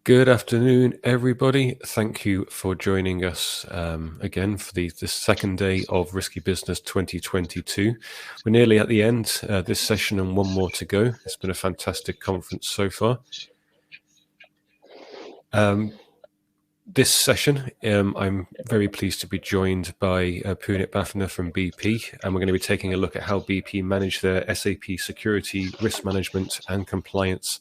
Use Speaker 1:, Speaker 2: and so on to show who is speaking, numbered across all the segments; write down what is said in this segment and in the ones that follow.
Speaker 1: Good afternoon, everybody. Thank you for joining us again for the second day of Risky Business 2022. We're nearly at the end this session and one more to go. It's been a fantastic conference so far. This session, I'm very pleased to be joined by Punit Bafna from BP, and we're going to be taking a look at how BP manage their SAP security, risk management, and compliance.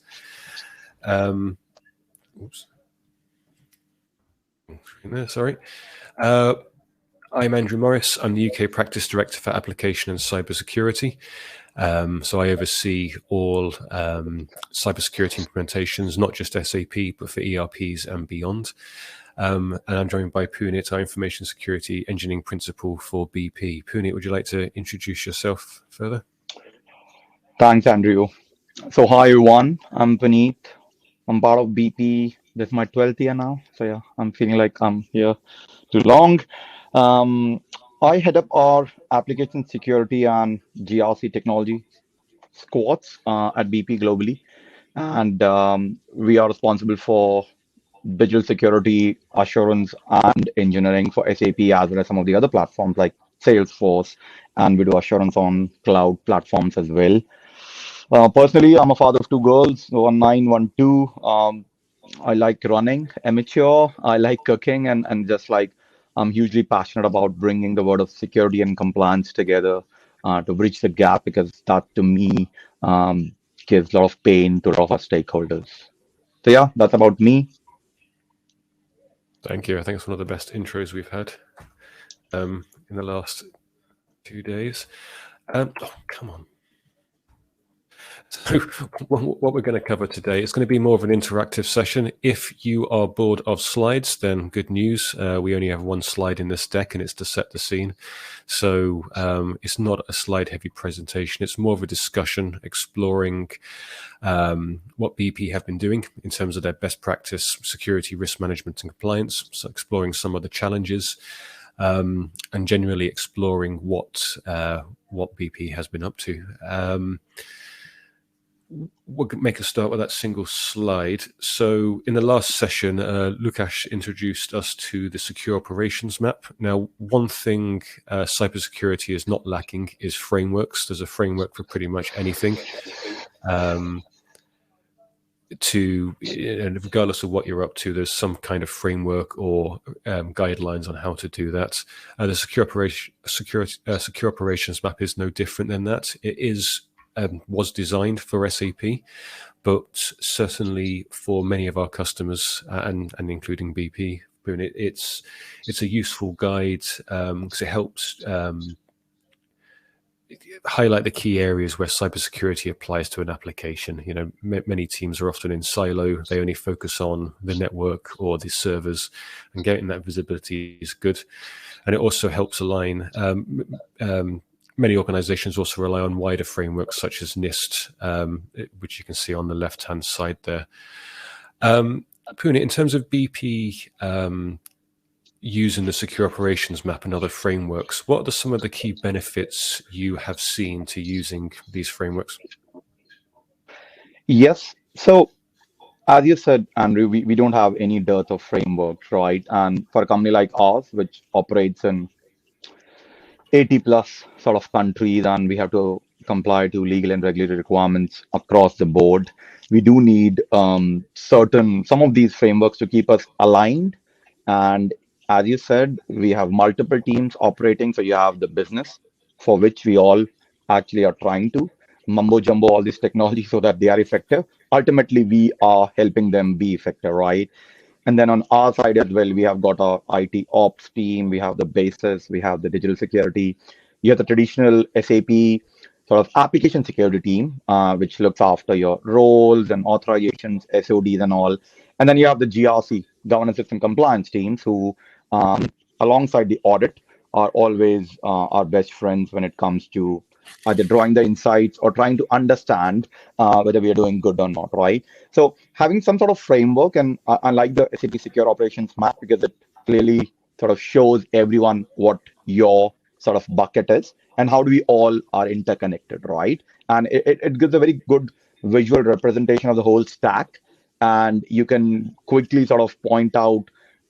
Speaker 1: Sorry. I'm Andrew Morris. I'm the UK Practice Director for Application and Cybersecurity. So I oversee all cybersecurity implementations, not just SAP, but for ERPs and beyond. And I'm joined by Punit, our Information Security Engineering Principal for BP. Punit, would you like to introduce yourself further?
Speaker 2: Thanks, Andrew. So hi, everyone. I'm Puneet. I'm part of BP. This is my 12th year now. So yeah, I'm feeling like I'm here too long. I head up our application security and GRC technology squads at BP globally. And we are responsible for digital security, assurance, and engineering for SAP as well as some of the other platforms like Salesforce. And we do assurance on cloud platforms as well. Personally, I'm a father of two girls, 1 9, 1 2. I like running, amateur. I like cooking, and just like I'm hugely passionate about bringing the word of security and compliance together to bridge the gap because that to me gives a lot of pain to a lot of our stakeholders. So yeah, that's about me.
Speaker 1: Thank you. I think it's one of the best intros we've had in the last 2 days. Oh, come on. So what we're going to cover today is going to be more of an interactive session. If you are bored of slides, then good news. We only have one slide in this deck, and it's to set the scene. So it's not a slide-heavy presentation. It's more of a discussion exploring what BP have been doing in terms of their best practice, security, risk management, and compliance. So exploring some of the challenges and generally exploring what BP has been up to. We'll make a start with that single slide. So in the last session, Lukasz introduced us to the secure operations map. Now, one thing cybersecurity is not lacking is frameworks. There's a framework for pretty much anything. Regardless of what you're up to, there's some kind of framework or guidelines on how to do that. The secure operations map is no different than that. It was designed for SAP, but certainly for many of our customers and including BP, it's a useful guide because it helps highlight the key areas where cybersecurity applies to an application. You know, many teams are often in silo. They only focus on the network or the servers, and getting that visibility is good. And it also helps align many organizations also rely on wider frameworks such as NIST, which you can see on the left-hand side there. Punit, in terms of BP using the secure operations map and other frameworks, what are some of the key benefits you have seen to using these frameworks?
Speaker 2: Yes. So as you said, Andrew, we don't have any dearth of frameworks, right? And for a company like ours, which operates in 80 plus sort of countries, and we have to comply to legal and regulatory requirements across the board. We do need some of these frameworks to keep us aligned. And as you said, we have multiple teams operating. So you have the business for which we all actually are trying to mumbo jumbo all this technology so that they are effective. Ultimately, we are helping them be effective, right? And then on our side as well, we have got our IT ops team, we have the basis, we have the digital security. You have the traditional SAP sort of application security team, which looks after your roles and authorizations, SODs and all. And then you have the GRC, governance system compliance teams, who alongside the audit are always our best friends when it comes to either drawing the insights or trying to understand whether we are doing good or not, right? So having some sort of framework, and I like the SAP Secure Operations Map because it clearly sort of shows everyone what your sort of bucket is and how do we all are interconnected, right? And it gives a very good visual representation of the whole stack. and you can quickly sort of point out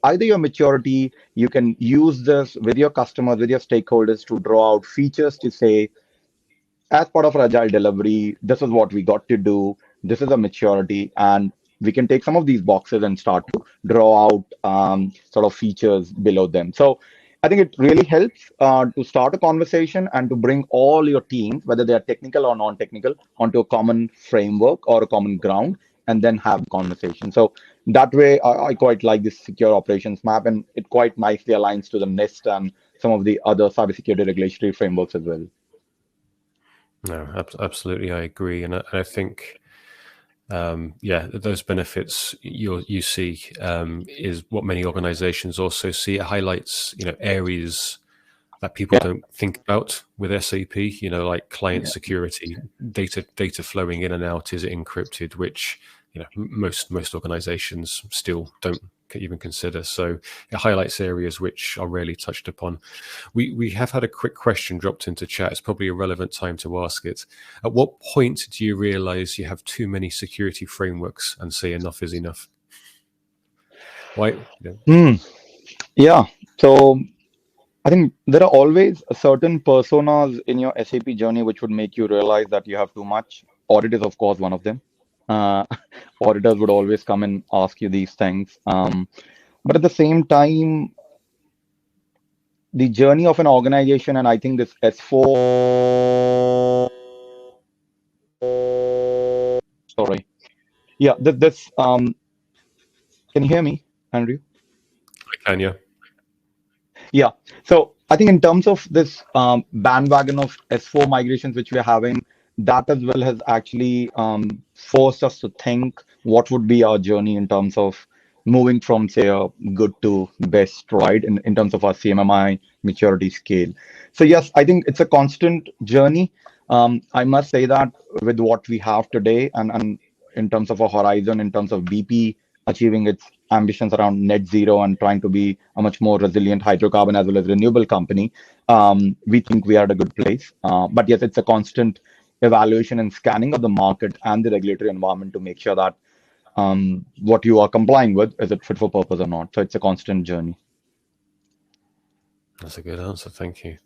Speaker 2: either your maturity. You can use this with your customers, with your stakeholders to draw out features to say, as part of our agile delivery, this is what we got to do. This is a maturity, and we can take some of these boxes and start to draw out sort of features below them. So I think it really helps to start a conversation and to bring all your teams, whether they are technical or non-technical, onto a common framework or a common ground, and then have conversation. So that way, I quite like this secure operations map, and it quite nicely aligns to the NIST and some of the other cybersecurity regulatory frameworks as well.
Speaker 1: No, absolutely, I agree, and I think, yeah, those benefits you see is what many organizations also see. It highlights, areas that people don't think about with SAP. Like client security, data flowing in and out, is encrypted, which most organizations still don't even consider. So it highlights areas which are rarely touched upon. We have had a quick question dropped into chat. It's probably a relevant time to ask it. At what point do you realize you have too many security frameworks and say enough is enough? Why?
Speaker 2: Yeah. So I think there are always certain personas in your SAP journey which would make you realize that you have too much. Audit is, of course, one of them. Uh, Auditors would always come and ask you these things. But at the same time, the journey of an organization, and I think this S4, sorry. Yeah, can you hear me, Andrew?
Speaker 1: I can, yeah.
Speaker 2: Yeah. So I think in terms of this bandwagon of S4 migrations which we're having, that as well has actually forced us to think what would be our journey in terms of moving from, say, a good to best, right? In terms of our CMMI maturity scale. So yes, I think it's a constant journey. I must say that with what we have today and in terms of a horizon, in terms of BP achieving its ambitions around net zero and trying to be a much more resilient hydrocarbon as well as renewable company, we think we are at a good place. But yes, it's a constant evaluation and scanning of the market and the regulatory environment to make sure that what you are complying with, is it fit for purpose or not? So it's a constant journey.
Speaker 1: That's a good answer. Thank you.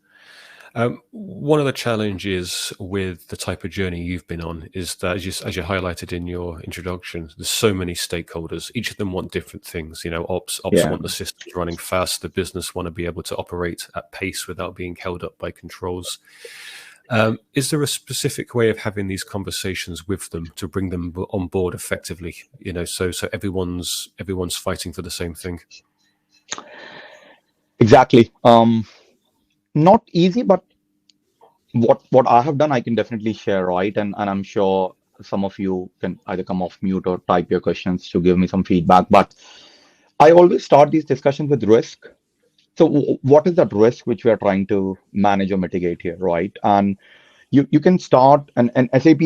Speaker 1: One of the challenges with the type of journey you've been on is that, as you highlighted in your introduction, there's so many stakeholders. Each of them want different things. Ops
Speaker 2: Yeah.
Speaker 1: want the systems running fast. The business want to be able to operate at pace without being held up by controls. Is there a specific way of having these conversations with them to bring them on board effectively? So everyone's fighting for the same thing.
Speaker 2: Exactly. Not easy, but what I have done, I can definitely share, right? And I'm sure some of you can either come off mute or type your questions to give me some feedback. But I always start these discussions with risk. So what is that risk which we are trying to manage or mitigate here, right? And you can start, and SAP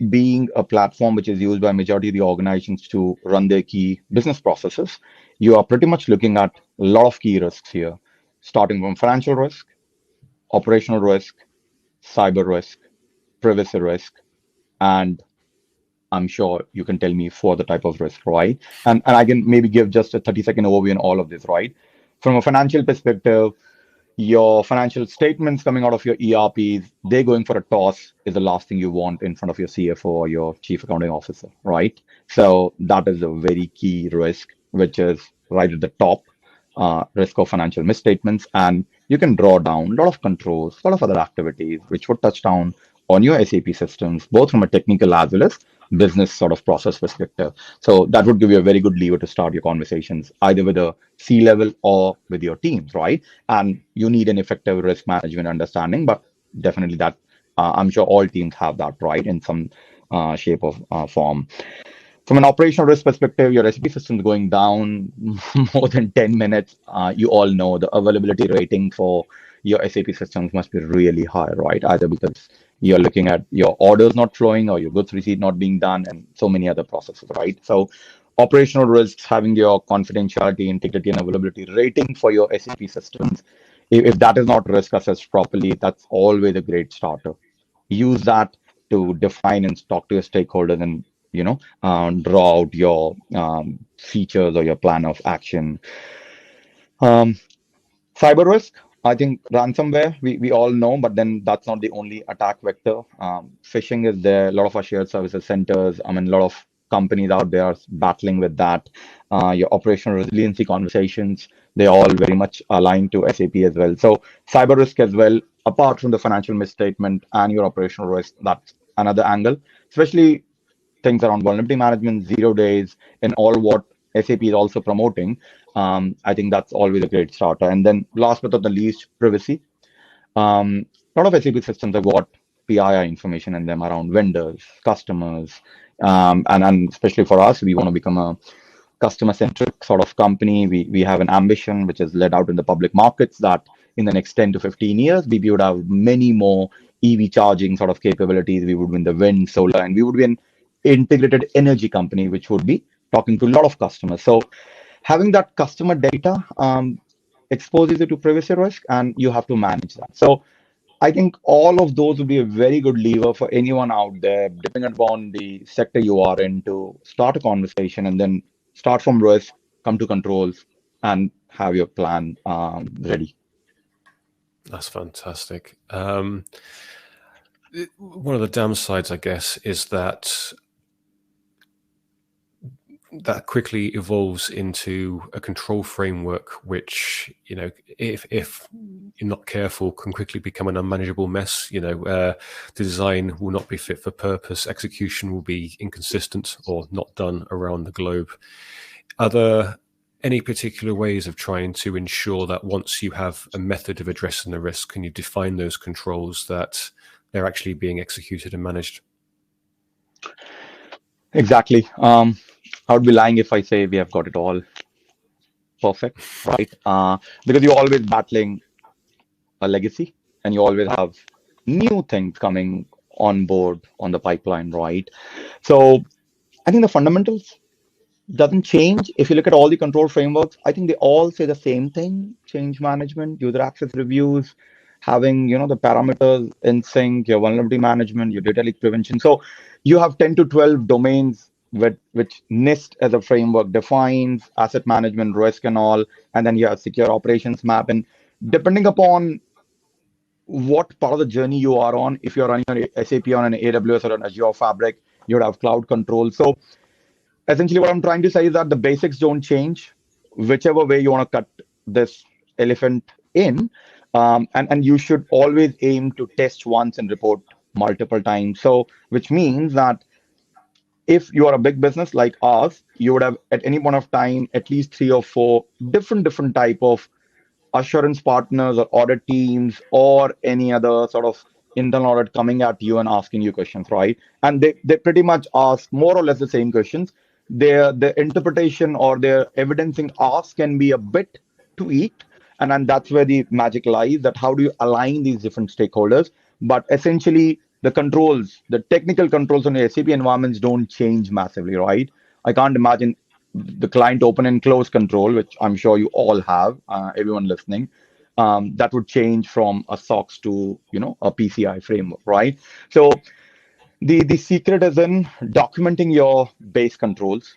Speaker 2: being a platform which is used by majority of the organizations to run their key business processes, you are pretty much looking at a lot of key risks here, starting from financial risk, operational risk, cyber risk, privacy risk, and I'm sure you can tell me for the type of risk, right? And I can maybe give just a 30-second overview on all of this, right? From a financial perspective, your financial statements coming out of your ERPs, they're going for a toss is the last thing you want in front of your CFO or your chief accounting officer, right? So that is a very key risk, which is right at the top, risk of financial misstatements. And you can draw down a lot of controls, a lot of other activities, which would touch down on your SAP systems, both from a technical as well as business sort of process perspective. So that would give you a very good lever to start your conversations, either with a C level or with your teams, right? And you need an effective risk management understanding, but definitely that I'm sure all teams have that, right, in some shape of form. From an operational risk perspective, your SAP system is going down more than 10 minutes. You all know the availability rating for your SAP systems must be really high, right? Either because you're looking at your orders not flowing or your goods receipt not being done and so many other processes, right? So operational risks, having your confidentiality, integrity, and availability rating for your SAP systems, if that is not risk assessed properly, that's always a great starter. Use that to define and talk to your stakeholders and draw out your features or your plan of action. Um, Cyber risk, I think ransomware, we all know, but then that's not the only attack vector. Phishing is there. A lot of our shared services centers, I mean, a lot of companies out there are battling with that. Your operational resiliency conversations, they all very much aligned to SAP as well. So cyber risk as well, apart from the financial misstatement and your operational risk, that's another angle, especially things around vulnerability management, 0 days, and all what SAP is also promoting. I think that's always a great starter. And then last but not the least, privacy. A lot of SAP systems have got PII information in them around vendors, customers, and especially for us, we want to become a customer-centric sort of company. We have an ambition which is led out in the public markets that in the next 10 to 15 years, we would have many more EV charging sort of capabilities. We would win the wind, solar, and we would be an integrated energy company, which would be talking to a lot of customers. So having that customer data exposes you to privacy risk, and you have to manage that. So I think all of those would be a very good lever for anyone out there, depending upon the sector you are in, to start a conversation and then start from risk, come to controls, and have your plan ready.
Speaker 1: That's fantastic. One of the downsides, I guess, is that quickly evolves into a control framework, which, if you're not careful, can quickly become an unmanageable mess. The design will not be fit for purpose. Execution will be inconsistent or not done around the globe. Are there any particular ways of trying to ensure that once you have a method of addressing the risk and you define those controls, that they're actually being executed and managed?
Speaker 2: Exactly. I would be lying if I say we have got it all perfect, right? Because you're always battling a legacy, and you always have new things coming on board on the pipeline, right? So I think the fundamentals doesn't change. If you look at all the control frameworks, I think they all say the same thing: change management, user access reviews, having the parameters in sync, your vulnerability management, your data leak prevention. So you have 10 to 12 domains which NIST as a framework defines asset management, risk, and all, and then you have secure operations map. And depending upon what part of the journey you are on, if you're running on SAP on an AWS or an Azure Fabric, you would have cloud control. So essentially, what I'm trying to say is that the basics don't change, whichever way you want to cut this elephant in. And you should always aim to test once and report multiple times. So, which means that if you are a big business like ours, you would have at any point of time at least 3 or 4 different type of assurance partners or audit teams or any other sort of internal audit coming at you and asking you questions, right? And they pretty much ask more or less the same questions. Their interpretation or their evidencing ask can be a bit tweaked, and then that's where the magic lies. That how do you align these different stakeholders? But essentially, the controls, the technical controls on the SAP environments don't change massively, right? I can't imagine the client open and close control, which I'm sure you all have, everyone listening, that would change from a SOX to a PCI framework, right? So the secret is in documenting your base controls,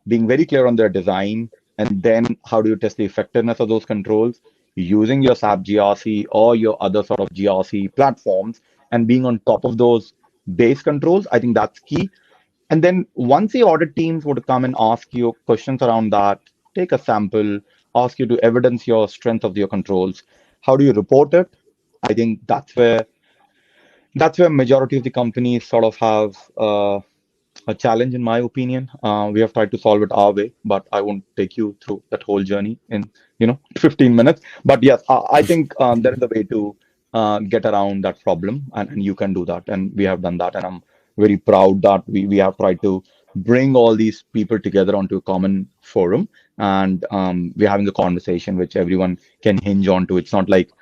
Speaker 2: being very clear on their design, and then how do you test the effectiveness of those controls using your SAP GRC or your other sort of GRC platforms, and being on top of those base controls. I think that's key. And then once the audit teams would come and ask you questions around that, take a sample, ask you to evidence your strength of your controls. How do you report it? I think that's where majority of the companies sort of have a challenge, in my opinion. We have tried to solve it our way, but I won't take you through that whole journey in 15 minutes. But yes, I think there is a way to get around that problem, and you can do that, and we have done that, and I'm very proud that we have tried to bring all these people together onto a common forum, and we're having a conversation which everyone can hinge on to. It's not like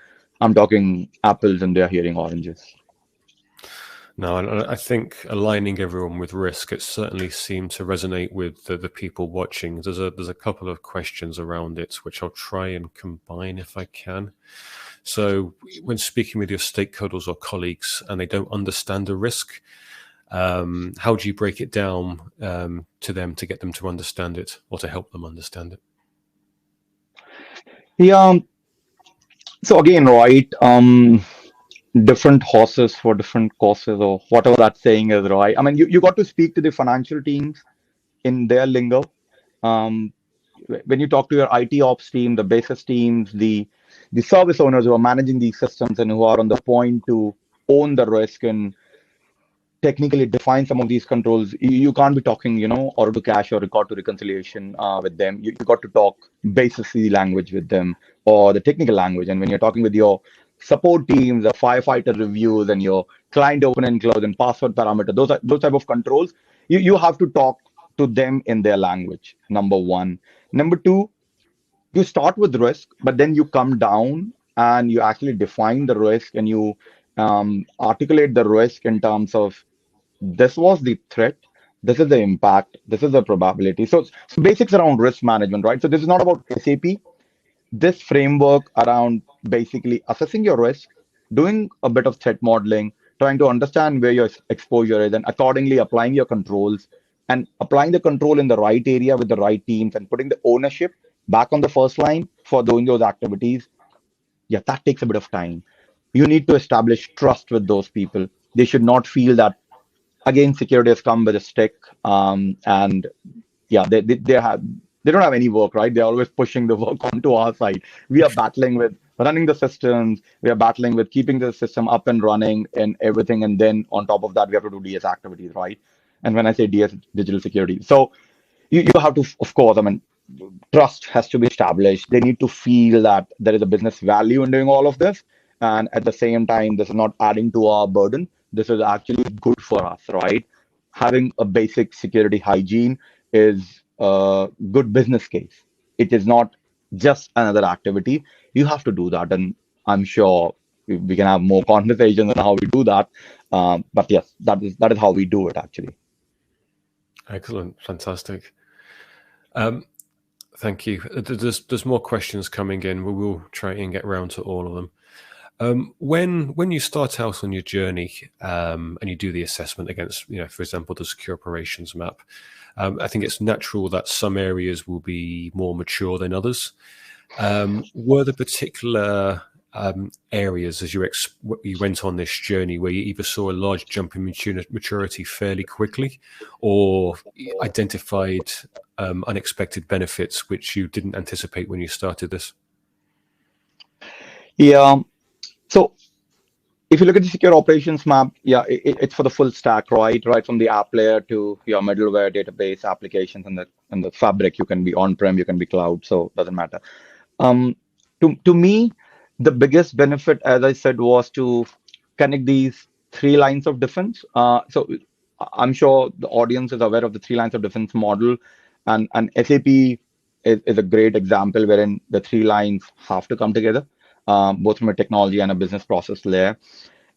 Speaker 2: I'm talking apples and they're hearing oranges.
Speaker 1: No, and I think aligning everyone with risk, it certainly seemed to resonate with the people watching. There's a couple of questions around it, which I'll try and combine if I can. So when speaking with your stakeholders or colleagues and they don't understand the risk, How do you break it down to them to get them to understand it or to help them understand it?
Speaker 2: Yeah. So again, right? Different horses for different courses, or whatever that saying is, right? I mean, you got to speak to the financial teams in their lingo. Um, when you talk to your IT ops team, the basis teams, the service owners who are managing these systems and who are on the point to own the risk and technically define some of these controls, you can't be talking, order to cash or record to reconciliation with them. You got to talk basis C language with them or the technical language. And when you're talking with your support teams, the firefighter reviews, and your client open and close and password parameter, those type of controls, you have to talk to them in their language. Number one. Number two, you start with risk, but then you come down and you actually define the risk and you articulate the risk in terms of this was the threat, this is the impact, this is the probability. So basics around risk management, right? So this is not about SAP. This framework around basically assessing your risk, doing a bit of threat modeling, trying to understand where your exposure is, and accordingly applying your controls and applying the control in the right area with the right teams and putting the ownership back on the first line for doing those activities. Yeah, that takes a bit of time. You need to establish trust with those people. They should not feel that again security has come with a stick, and yeah, they don't have any work, right? They're always pushing the work onto our side. We are battling with running the systems, we are battling with keeping the system up and running and everything, and then on top of that we have to do DS activities, right? And when I say DS, digital security, so you have to, of course, I mean, trust has to be established. They need to feel that there is a business value in doing all of this. And at the same time, this is not adding to our burden. This is actually good for us, right? Having a basic security hygiene is a good business case. It is not just another activity. You have to do that. And I'm sure we can have more conversations on how we do that. But yes, that is how we do it actually.
Speaker 1: Excellent, fantastic. Thank you. There's more questions coming in. We will try and get round to all of them. When you start out on your journey and you do the assessment against, for example, the secure operations map, I think it's natural that some areas will be more mature than others. Were there particular areas as you went on this journey where you either saw a large jump in maturity fairly quickly or identified unexpected benefits which you didn't anticipate when you started this?
Speaker 2: Yeah. So if you look at the secure operations map, yeah, it's for the full stack, right? Right from the app layer to your middleware, database, applications, and the fabric. You can be on-prem, you can be cloud, so it doesn't matter. Um, to me, the biggest benefit, as I said, was to connect these three lines of defense. So I'm sure the audience is aware of the three lines of defense model, and SAP is a great example wherein the three lines have to come together, both from a technology and a business process layer.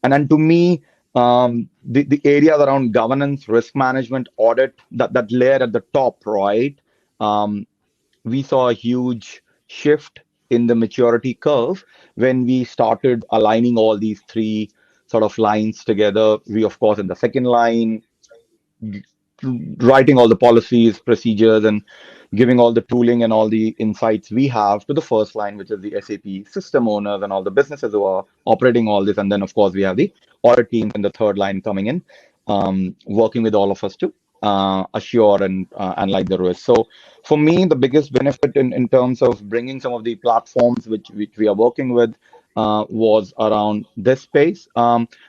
Speaker 2: And then to me, the areas around governance, risk management, audit, that layer at the top, right? Um, we saw a huge shift in the maturity curve when we started aligning all these three sort of lines together. We, of course, in the second line, writing all the policies, procedures, and giving all the tooling and all the insights we have to the first line, which is the SAP system owners and all the businesses who are operating all this. And then, of course, we have the audit teams in the third line coming in, working with all of us to assure and like the risk. So for me, the biggest benefit in terms of bringing some of the platforms which we are working with was around this space.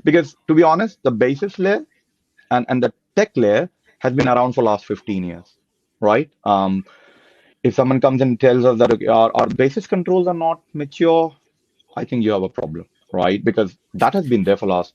Speaker 2: Because to be honest, the basis layer and the tech layer has been around for last 15 years, right? If someone comes and tells us that okay, our basis controls are not mature, I think you have a problem, right? Because that has been there for last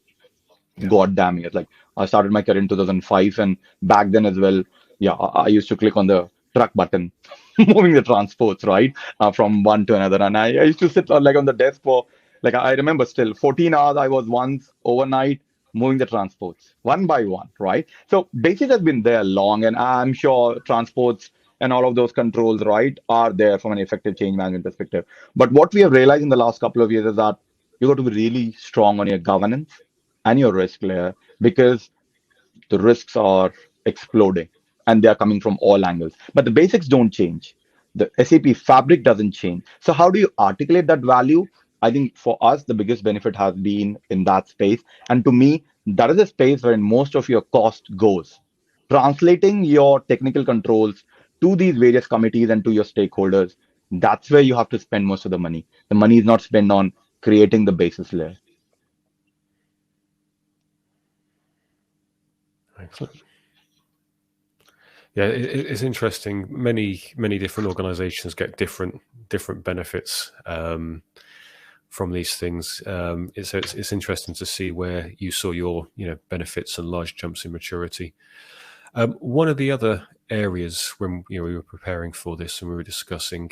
Speaker 1: Yeah.
Speaker 2: god damn years. Like I started my career in 2005, and back then as well, yeah, I used to click on the truck button, moving the transports, right, from one to another. And I used to sit like on the desk for like I remember still 14 hours. I was once overnight moving the transports one by one, right? So basic has been there long, and I'm sure transports and all of those controls, right, are there from an effective change management perspective. But what we have realized in the last couple of years is that you got to be really strong on your governance and your risk layer because the risks are exploding and they are coming from all angles. But the basics don't change. The SAP fabric doesn't change. So how do you articulate that value? I think for us, the biggest benefit has been in that space. And to me, that is a space where most of your cost goes. Translating your technical controls to these various committees and to your stakeholders, that's where you have to spend most of the money. The money is not spent on creating the basis layer.
Speaker 1: Excellent. Yeah, it's interesting. Many different organizations get different benefits from these things. It's interesting to see where you saw your benefits and large jumps in maturity. One of the other areas when we were preparing for this and we were discussing,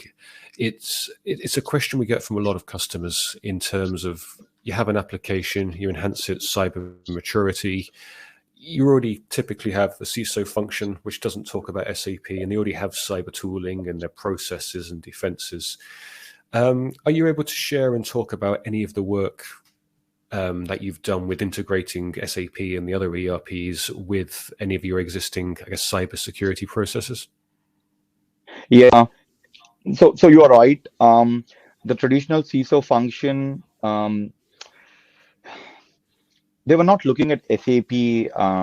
Speaker 1: it's a question we get from a lot of customers in terms of you have an application, you enhance its cyber maturity. You already typically have a CISO function, which doesn't talk about SAP, and they already have cyber tooling and their processes and defenses. Are you able to share and talk about any of the work that you've done with integrating SAP and the other ERPs with any of your existing, I guess, cybersecurity processes?
Speaker 2: Yeah, so you are right. The traditional CISO function, they were not looking at SAP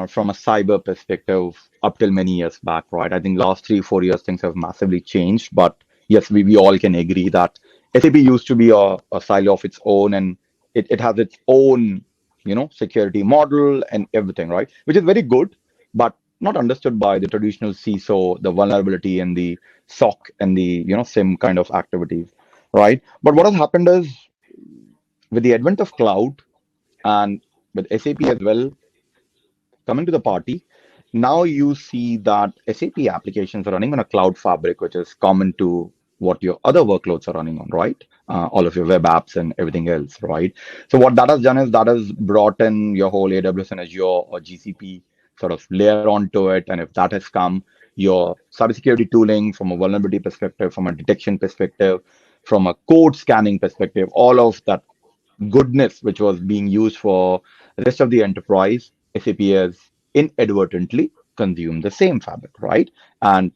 Speaker 2: from a cyber perspective up till many years back, right? I think last 3, 4 years things have massively changed. But yes, we all can agree that SAP used to be a silo of its own, and it has its own, security model and everything, right? Which is very good, but not understood by the traditional CISO, the vulnerability and the SOC and the SIM kind of activities, right? But what has happened is with the advent of cloud and with SAP as well coming to the party, now you see that SAP applications are running on a cloud fabric, which is common to what your other workloads are running on, right? All of your web apps and everything else, right? So what that has done is that has brought in your whole AWS and Azure or GCP sort of layer onto it. And if that has come, your cybersecurity tooling from a vulnerability perspective, from a detection perspective, from a code scanning perspective, all of that goodness which was being used for the rest of the enterprise, SAP has inadvertently consumed the same fabric, right? And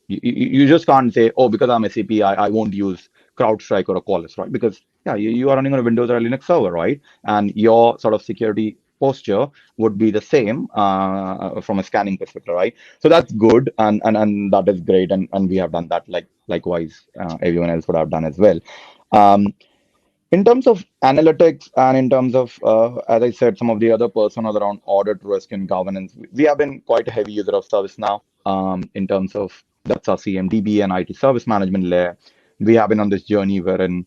Speaker 2: you just can't say, oh, because I'm SAP, I won't use CrowdStrike or a Qualys, right? Because yeah, you are running on a Windows or a Linux server, right? And your sort of security posture would be the same from a scanning perspective, right? So that's good, and that is great, and we have done that likewise, everyone else would have done as well. Um, in terms of analytics and in terms of, as I said, some of the other personas around audit, risk, and governance, we have been quite a heavy user of ServiceNow in terms of that's our CMDB and IT service management layer. We have been on this journey wherein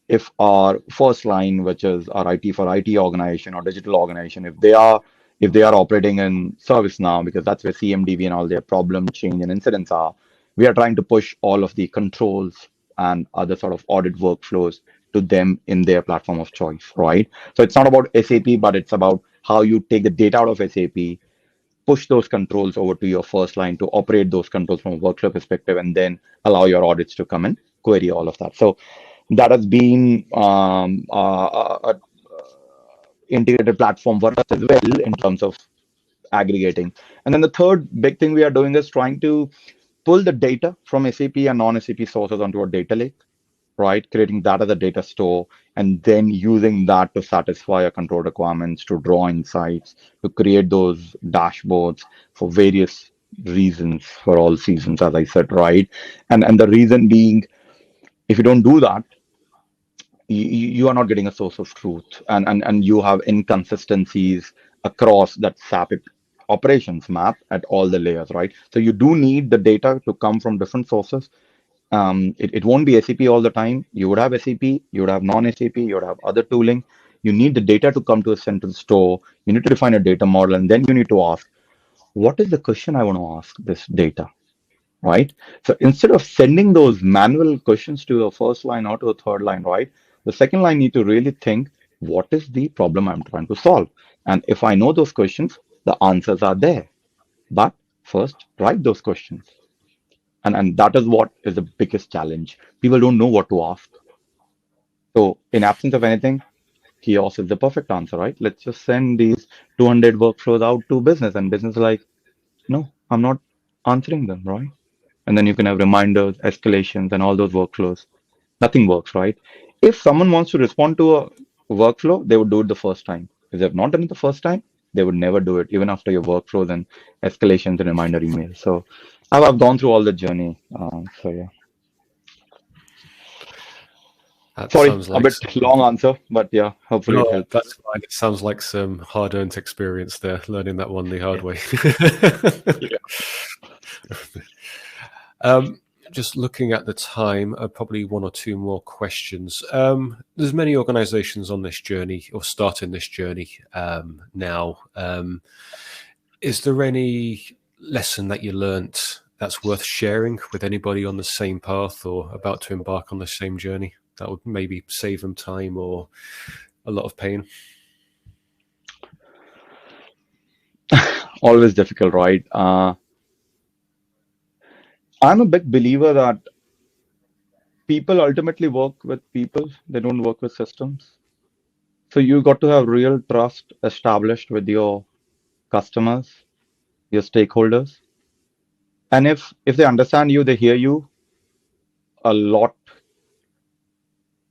Speaker 2: if our first line, which is our IT for IT organization or digital organization, if they are operating in ServiceNow, because that's where CMDB and all their problem, change, and incidents are, we are trying to push all of the controls and other sort of audit workflows to them in their platform of choice, right? So it's not about SAP, but it's about how you take the data out of SAP, push those controls over to your first line to operate those controls from a workflow perspective, and then allow your audits to come and query all of that. So that has been a integrated platform for us as well in terms of aggregating. And then the third big thing we are doing is trying to pull the data from SAP and non-SAP sources onto a data lake, right? Creating that as a data store and then using that to satisfy our control requirements, to draw insights, to create those dashboards for various reasons for all seasons, as I said, right? And the reason being, if you don't do that, you are not getting a source of truth, and you have inconsistencies across that SAP operations map at all the layers, right? So you do need the data to come from different sources. It won't be SAP all the time. You would have SAP, you would have non-SAP, you would have other tooling. You need the data to come to a central store. You need to define a data model, and then you need to ask, what is the question I want to ask this data, right? So instead of sending those manual questions to the first line or to the third line, right? The second line need to really think, what is the problem I'm trying to solve? And if I know those questions, the answers are there. But first, write those questions. And that is what is the biggest challenge. People don't know what to ask. So in absence of anything, chaos is the perfect answer, right? Let's just send these 200 workflows out to business, and business is like, no, I'm not answering them, right? And then you can have reminders, escalations, and all those workflows. Nothing works, right? If someone wants to respond to a workflow, they would do it the first time. If they've not done it the first time, they would never do it, even after your workflows and escalations and reminder emails. So I've gone through all the journey. So yeah.
Speaker 1: That
Speaker 2: Sorry,
Speaker 1: sounds
Speaker 2: a
Speaker 1: like
Speaker 2: bit long answer, but yeah, hopefully it
Speaker 1: no,
Speaker 2: helps.
Speaker 1: that's fine. It sounds like some hard-earned experience there, learning that one the hard
Speaker 2: Yeah.
Speaker 1: way.
Speaker 2: Yeah.
Speaker 1: Just looking at the time, probably one or two more questions. There's many organizations on this journey or starting this journey now. Is there any lesson that you learnt that's worth sharing with anybody on the same path or about to embark on the same journey that would maybe save them time or a lot of pain?
Speaker 2: Always difficult, right? I'm a big believer that people ultimately work with people, they don't work with systems. So you got to have real trust established with your customers, your stakeholders. And if they understand you, they hear you a lot,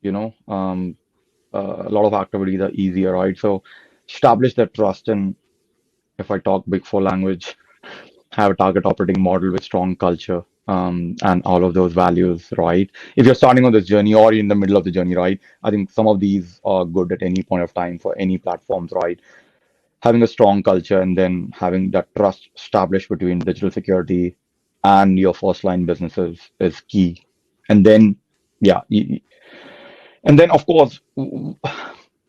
Speaker 2: you know, a lot of activities are easier, right? So establish that trust. And if I talk big four language, have a target operating model with strong culture, and all of those values, right? If you're starting on this journey or in the middle of the journey, right? I think some of these are good at any point of time for any platforms, right? Having a strong culture and then having that trust established between digital security and your first line businesses is key. And then, yeah, and then of course,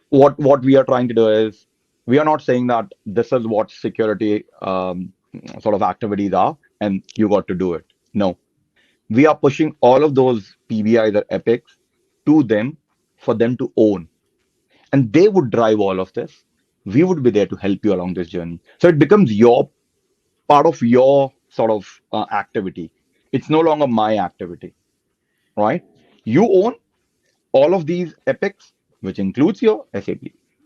Speaker 2: what we are trying to do is we are not saying that this is what security sort of activities are and you got to do it. No, we are pushing all of those PBIs or epics to them for them to own, and they would drive all of this. We would be there to help you along this journey. So it becomes your part of your sort of activity. It's no longer my activity, right? You own all of these epics, which includes your SAP,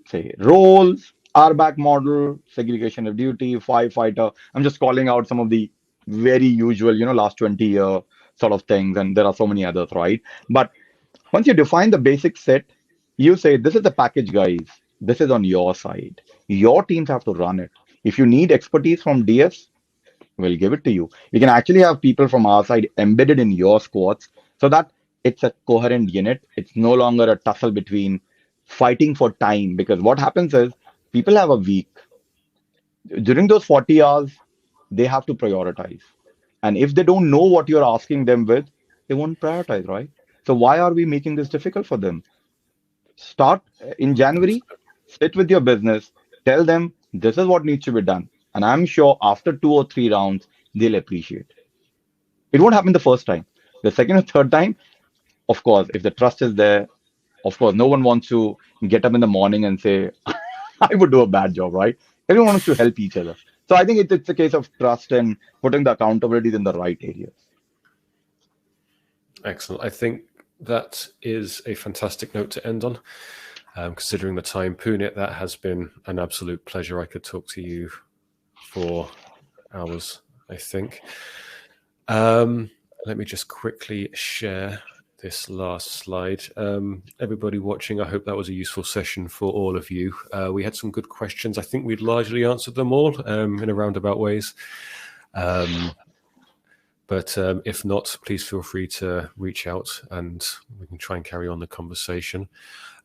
Speaker 2: say roles, RBAC model, segregation of duty, firefighter. I'm just calling out some of the very usual, last 20-year sort of things, and there are so many others, right? But once you define the basic set, you say, this is the package, guys. This is on your side. Your teams have to run it. If you need expertise from DS, we'll give it to you. We can actually have people from our side embedded in your squads so that it's a coherent unit. It's no longer a tussle between fighting for time, because what happens is people have a week. During those 40 hours, they have to prioritize. And if they don't know what you're asking them with, they won't prioritize, right? So why are we making this difficult for them? Start in January, sit with your business, tell them this is what needs to be done. And I'm sure after 2 or 3 rounds, they'll appreciate. It won't happen the first time. The second or third time, of course, if the trust is there, of course, no one wants to get up in the morning and say, I would do a bad job, right? Everyone wants to help each other. So I think it's a case of trust and putting the accountabilities in the right areas.
Speaker 1: Excellent. I think that is a fantastic note to end on. Considering the time, Punit, that has been an absolute pleasure. I could talk to you for hours, I think. Let me just quickly share this last slide. Everybody watching, I hope that was a useful session for all of you. We had some good questions. I think we'd largely answered them all in a roundabout ways. But if not, please feel free to reach out and we can try and carry on the conversation.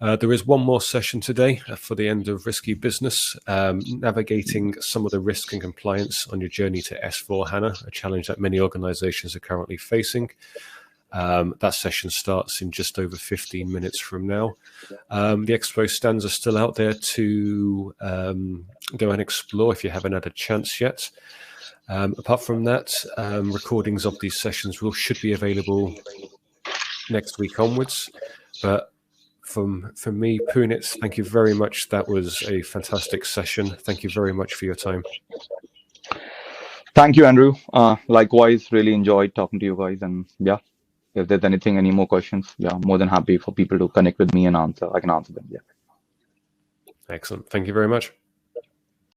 Speaker 1: There is one more session today for the end of Risky Business, navigating some of the risk and compliance on your journey to S/4HANA, a challenge that many organizations are currently facing. That session starts in just over 15 minutes from now. The expo stands are still out there to go and explore if you haven't had a chance yet. Apart from that, recordings of these sessions should be available next week onwards. But from me, Punit, thank you very much. That was a fantastic session. Thank you very much for your time.
Speaker 2: Thank you, Andrew. Likewise, really enjoyed talking to you guys. And yeah, if there's any more questions, yeah, more than happy for people to connect with me and answer. I can answer them. Yeah.
Speaker 1: Excellent. Thank you very much.